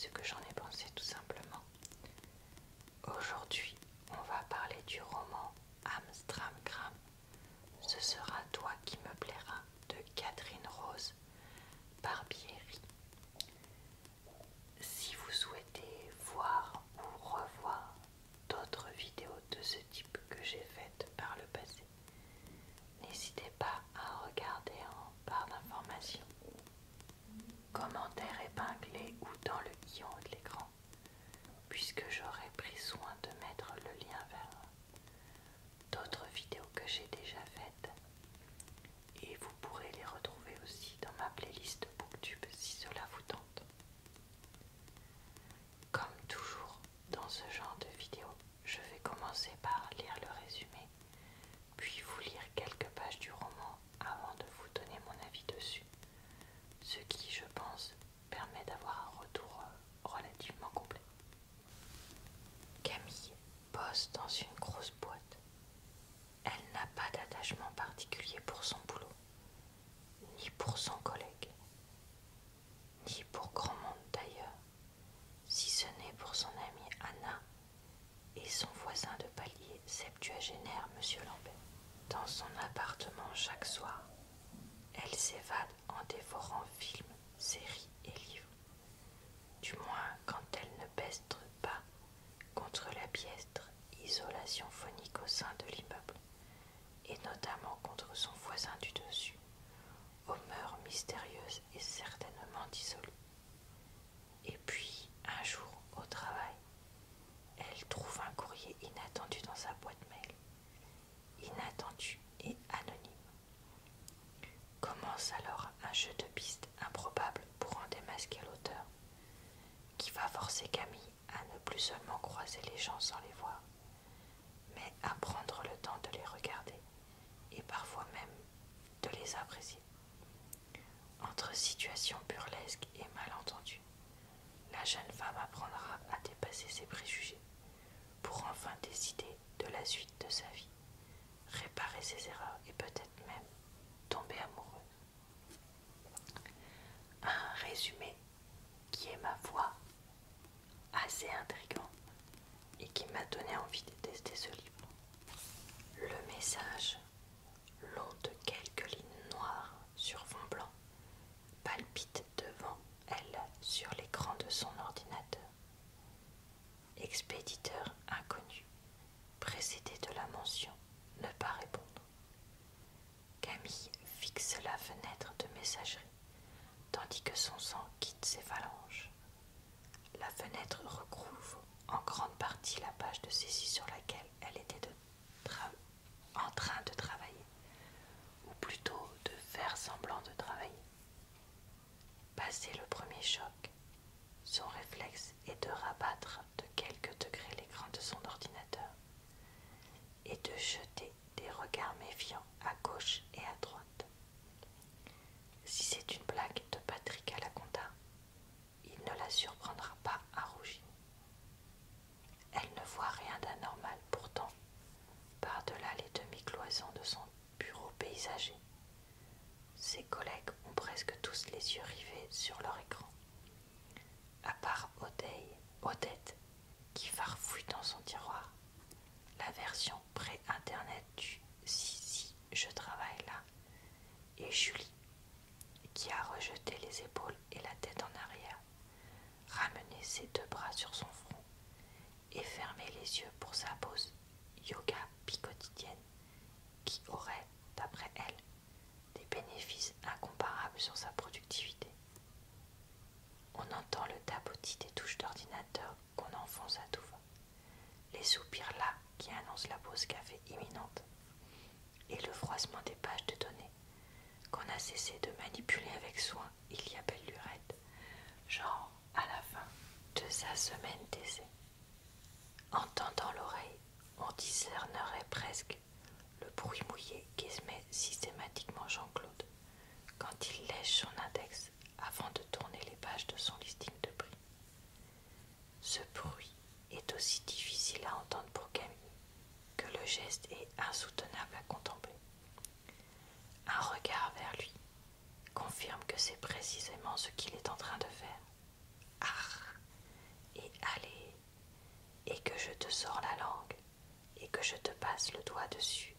ce que j'en ai pensé tout simplement. Aujourd'hui, on va parler du roman Amstramgram. Ce sera toi qui me plaira de Catherine Rose Barbieri. Si vous souhaitez voir ou revoir d'autres vidéos de ce type que j'ai faites par le passé, n'hésitez pas à regarder en barre d'informations, commentaires épinglés ou dans le i en haut de l'écran, puisque j'aurai pris soin de mettre le lien vers d'autres vidéos que j'ai déjà faites, et vous pourrez les retrouver aussi dans ma playlist Booktube si cela vous tente. Comme toujours dans ce genre de vidéo, je vais commencer par lire le résumé, puis vous lire quelques pages du roman avant de vous donner mon avis dessus, ce qui, je pense, permet d'avoir un retour relativement complet. Camille bosse dans une grosse boîte. Elle n'a pas d'attachement particulier pour son boulot, ni pour son collègue, ni pour grand monde d'ailleurs, si ce n'est pour son amie Anna et son voisin de palier septuagénaire Monsieur Lambert. Dans son appartement chaque soir, elle s'évade en dévorant films, séries et livres, du moins quand elle ne peste pas contre la piètre isolation phonique au sein de l'immeuble, et notamment contre son voisin du dessus, aux mœurs mystérieuses et certainement dissolues. Et puis, un jour, au travail, elle trouve un courrier inattendu dans sa boîte mail, inattendu et anonyme. Commence alors un jeu de pistes improbable pour en démasquer l'auteur, qui va forcer Camille à ne plus seulement croiser les gens sans les voir, mais à prendre le temps de les regarder et parfois même de les apprécier. Entre situations burlesques et malentendus, la jeune femme apprendra à dépasser ses préjugés pour enfin décider de la suite de sa vie, réparer ses erreurs et peut-être même tomber amoureuse. Un résumé qui est, ma foi, assez intriguant et qui m'a donné envie de tester ce livre. Le message, long de quelques lignes noires sur fond blanc, palpite devant elle sur l'écran de son ordinateur. Expéditeur inconnu, précédé de la mention ne pas répondre. Camille fixe la fenêtre de messagerie, tandis que son sang quitte ses phalanges. La fenêtre recouvre en grande partie la page de saisie sur laquelle elle était en train de travailler, ou plutôt de faire semblant de travailler. Passé le premier choc, son réflexe est de rabattre de quelques degrés l'écran de son ordinateur et de jeter des regards méfiants à gauche et à droite. Si c'est une blague de Patrick à la compta, il ne la surprendra pas à rougir. Elle ne voit rien d'anormal pourtant, par-delà les demi-cloisons de son bureau paysager. Ses collègues ont presque tous les yeux rivés sur leur écran, à part Odette qui farfouille dans son tiroir la version pré-internet du Si, je travaille là, et Julie qui a rejeté les épaules et la tête en arrière, ramené ses deux bras sur son front et fermé les yeux pour sa pause yoga quotidienne qui aurait, d'après elle, des bénéfices incomparables sur sa productivité. On entend le tapotis des touches d'ordinateur qu'on enfonce à tout va, les soupirs là qui annoncent la pause café imminente, et le froissement des pages de données qu'on a cessé de manipuler avec soin il y a belle lurette, genre à la fin de sa semaine d'essai. En tendant l'oreille, on discernerait presque le bruit mouillé qu'émet systématiquement Jean-Claude quand il lèche son index avant de tourner les pages de son listing de prix. Ce bruit est aussi difficile à entendre pour Camille que le geste est insoutenable à contempler. Un regard vers lui confirme que c'est précisément ce qu'il est en train de faire. Ah, allez, et que je te sors la langue, et que je te passe le doigt dessus,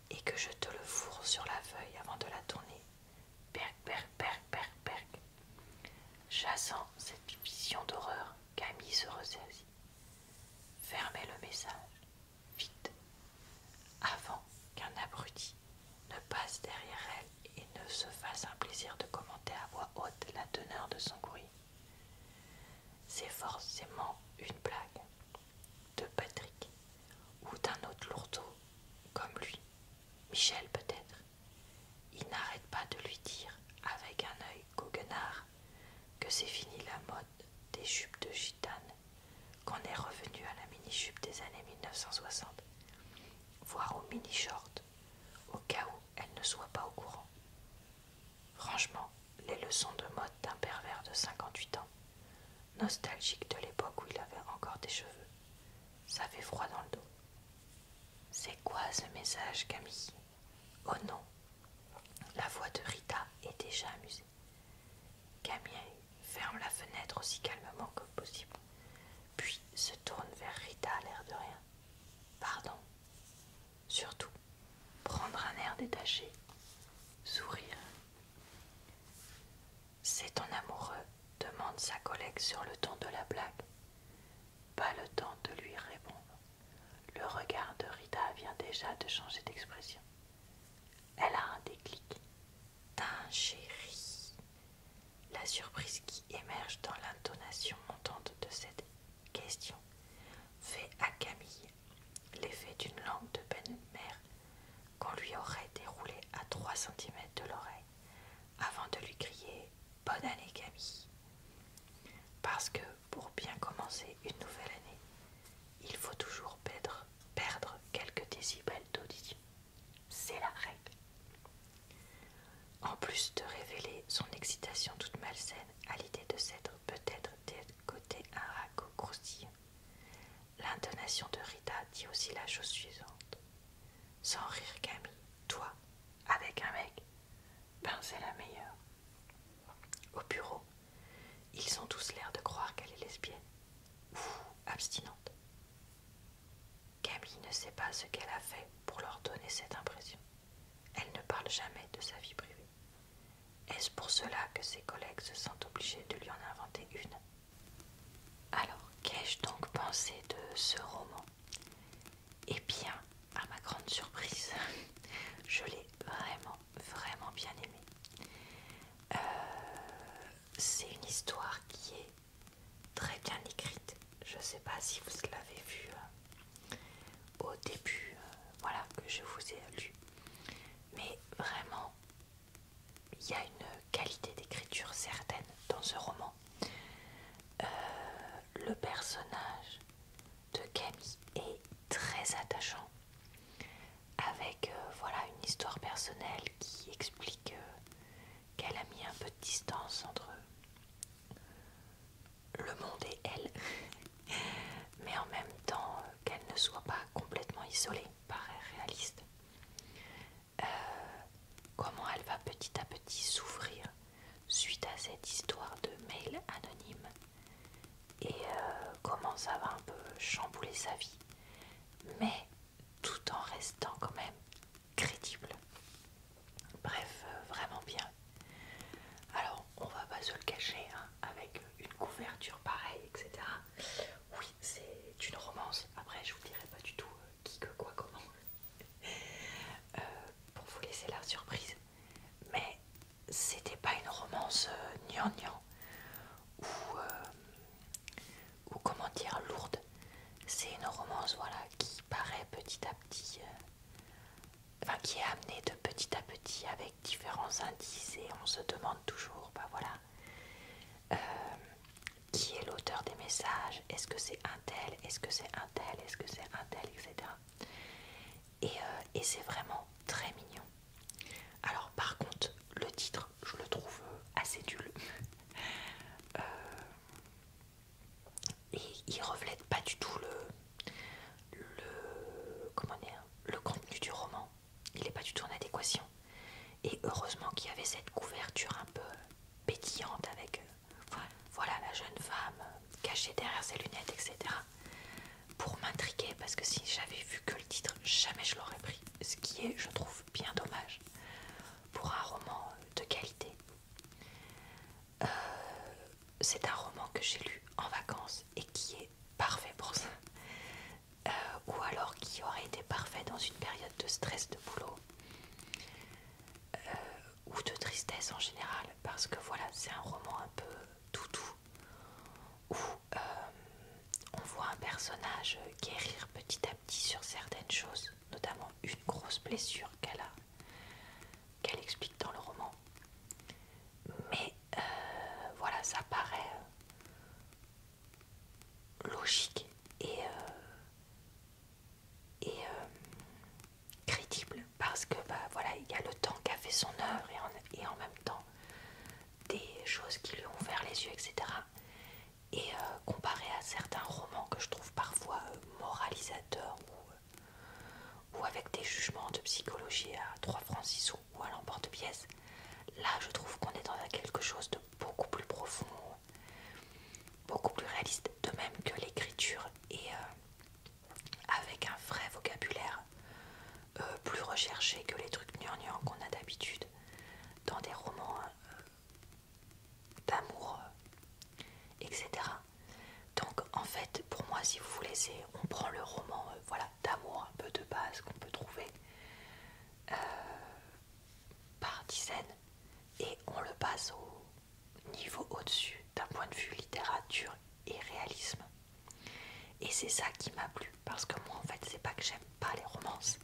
et que je te le fourre sur la feuille avant de la tourner. Perc, perc, perc, perc, perc. Chassant cette vision d'horreur, Camille se ressaisit. Fermez le message, vite, avant qu'un abruti ne passe derrière elle et ne se fasse un plaisir de commenter à voix haute la teneur de son courrier. C'est forcément une blague de Patrick ou d'un autre lourdeau comme lui, Michel peut-être. Il n'arrête pas de lui dire avec un œil goguenard que c'est fini la mode des jupes de gitane, qu'on est revenu à la mini-jupe des années 1960, voire aux mini-shorts, au cas où elle ne soit pas au courant. Franchement, les leçons de mode d'un pervers de 58 ans, nostalgique de l'époque où il avait encore des cheveux, ça fait froid dans le dos. C'est quoi ce message, Camille? Oh non, la voix de Rita est déjà amusée. Camille ferme la fenêtre aussi calmement que possible, puis se tourne vers Rita à l'air de rien. Pardon. Surtout, prendre un air détaché, sourire. C'est ton amoureux, demande sa collègue sur le ton de la blague. Pas le temps de lui répondre. Le regard de Rita vient déjà de changer d'expression. Elle a un déclic. Tain chéri. La surprise qui émerge dans l'intonation montante de cette question fait à Camille l'effet d'une langue de belle-mère qu'on lui aurait déroulée à 3 centimètres de l'oreille avant de lui crier « Bonne année Camille !» Parce que pour bien commencer une nouvelle année, il faut toujours perdre quelques décibels d'audition. C'est la règle. En plus de révéler son excitation toute malsaine à l'idée de s'être peut-être dégoté un ragot croustillant, l'intonation de Rita dit aussi la chose suivante. Sans rire Camille, toi, avec un mec, ben c'est la meilleure. Au bureau, ils ont tous l'air de croire qu'elle est lesbienne ou abstinente. Camille ne sait pas ce qu'elle a fait pour leur donner cette impression. Elle ne parle jamais de sa vie privée. Est-ce pour cela que ses collègues se sentent obligés de lui en inventer une? Alors, qu'ai-je donc pensé de ce roman? Eh bien, à ma grande surprise, je l'ai vraiment bien aimé. C'est une histoire qui est très bien écrite. Je ne sais pas si vous l'avez vu au début, voilà, que je vous ai lu. Mais vraiment, il y a une qualité d'écriture certaine dans ce roman. Le personnage de Camille est très attachant, avec voilà, une histoire personnelle qui explique qu'elle a mis un peu de distance entre le monde et elle, mais en même temps qu'elle ne soit pas complètement isolée, paraît réaliste. Comment elle va petit à petit s'ouvrir suite à cette histoire de mail anonyme et comment ça va un peu chambouler sa vie, mais tout en restant quand même crédible. Bref, vraiment bien. Alors, on va pas se le cacher, hein, avec une couverture pareille, etc. Oui, c'est une romance. Après, je vous dirai pas du tout qui, que, quoi, comment. Pour vous laisser la surprise. Mais c'était pas une romance gnangnan ou comment dire lourde. C'est une romance voilà qui paraît petit à petit, enfin qui est amenée de petit à petit avec différents indices et on se demande toujours, bah voilà, qui est l'auteur des messages, est-ce que c'est un tel, est-ce que c'est un tel, est-ce que c'est un tel, etc. Et c'est vraiment très mignon. Alors par contre, le titre, je le trouve assez nul. Et il reflète pas du tout comment dire, le contenu du roman. Il n'est pas du tout en adéquation. Et heureusement qu'il y avait cette couverture un peu pétillante avec voilà la jeune femme cacher derrière ses lunettes, etc. pour m'intriguer, parce que si j'avais vu que le titre, jamais je l'aurais pris. Ce qui est, je trouve, bien dommage pour un roman de qualité. C'est un roman que j'ai lu en vacances et qui est parfait pour ça. Ou alors qui aurait été parfait dans une période de stress de boulot ou de tristesse en général, parce que voilà, c'est un roman un peu doudou où on voit un personnage guérir petit à petit sur certaines choses, notamment une grosse blessure qu'elle a, qu'elle explique dans le roman. Mais voilà, ça paraît logique et crédible, parce que bah voilà, il y a le temps qu'a fait son œuvre et en même temps des choses qui lui ont ouvert les yeux, etc. Et comparé à certains romans que je trouve parfois moralisateurs ou avec des jugements de psychologie à 3 francs 6 sous ou à l'emporte-pièce, là je trouve qu'on est dans quelque chose de beaucoup plus profond, beaucoup plus réaliste, de même que l'écriture est avec un vrai vocabulaire plus recherché que les trucs gnangnans qu'on a d'habitude dans des romans d'amour, etc. Donc en fait, pour moi, si vous voulez, on prend le roman voilà, d'amour un peu de base qu'on peut trouver par dizaines et on le passe au niveau au-dessus d'un point de vue littérature et réalisme. Et c'est ça qui m'a plu, parce que moi en fait c'est pas que j'aime pas les romances,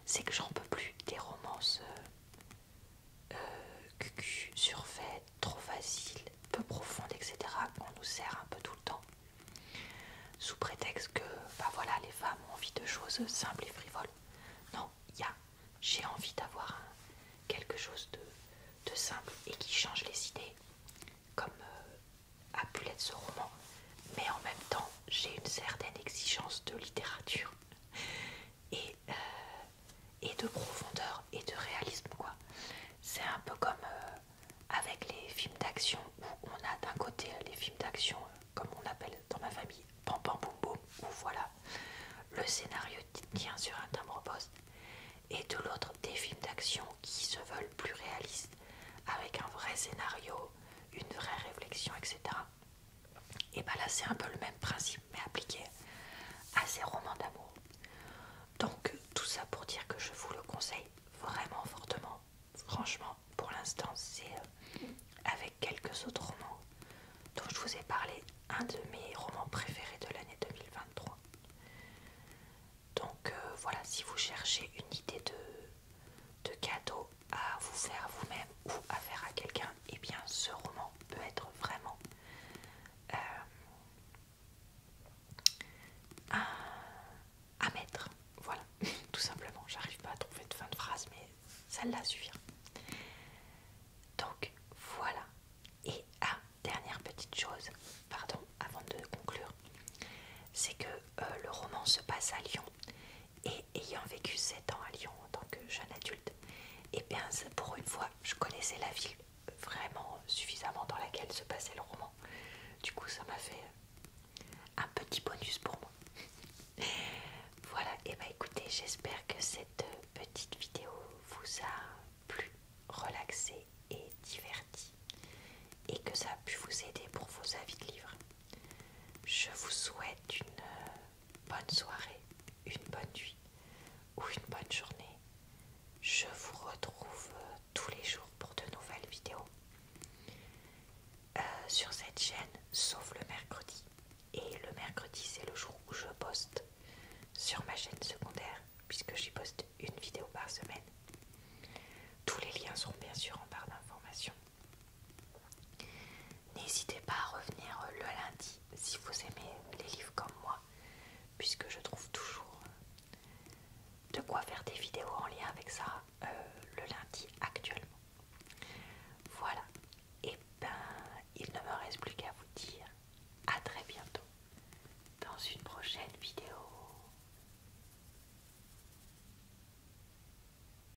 c'est que j'en peux plus des romances cucu, surfaites, trop faciles, peu profondes, etc. qu'on nous sert un peu tout le temps, sous prétexte que bah voilà, les femmes ont envie de choses simples et frivoles. Non, j'ai envie d'avoir quelque chose de simple et qui change les idées, comme a pu l'être ce roman. Mais en même temps, j'ai une certaine exigence de littérature et, de profondeur et de réalisme, quoi. C'est un peu comme avec les films d'action où on a d'un côté les films d'action, comme on appelle dans ma famille, pam pam boum boum, où voilà, le scénario tient sur un timbre-poste, et de l'autre des films d'action qui se veulent plus réalistes, avec un vrai scénario, une vraie réflexion, etc. Et bah là c'est un peu le même principe mais appliqué à ces romans d'amour. Donc tout ça pour dire que je vous le conseille vraiment fortement. Franchement, pour l'instant c'est avec quelques autres romans dont je vous ai parlé, un de mes romans préférés de l'année 2023. Donc voilà, si vous cherchez une idée de cadeau à vous faire vous-même ou à faire à quelqu'un, et bien ce roman peut être vraiment à mettre. Voilà, tout simplement. J'arrive pas à trouver de fin de phrase, mais celle-là suffira. Donc voilà. Et dernière petite chose, pardon, avant de conclure, c'est que le roman se passe à Lyon. Et ayant vécu 7 ans à Lyon en tant que jeune adulte, et bien pour une fois, je connaissais la ville vraiment suffisamment dans laquelle se passait le roman. Du coup, ça m'a fait un petit bonus pour moi. Voilà, et bah écoutez, j'espère que cette petite vidéo vous a plu, relaxé et diverti, et que ça a pu vous aider pour vos avis de livres. Je vous souhaite une bonne soirée, une bonne nuit ou une bonne journée. Je vous retrouve tous les jours pour de nouvelles vidéos sur cette chaîne, sauf le mercredi. Et le mercredi, c'est le jour où je poste sur ma chaîne secondaire, puisque j'y poste une vidéo par semaine. Tous les liens seront bien sûr en barre d'informations. N'hésitez pas à revenir le lundi si vous aimez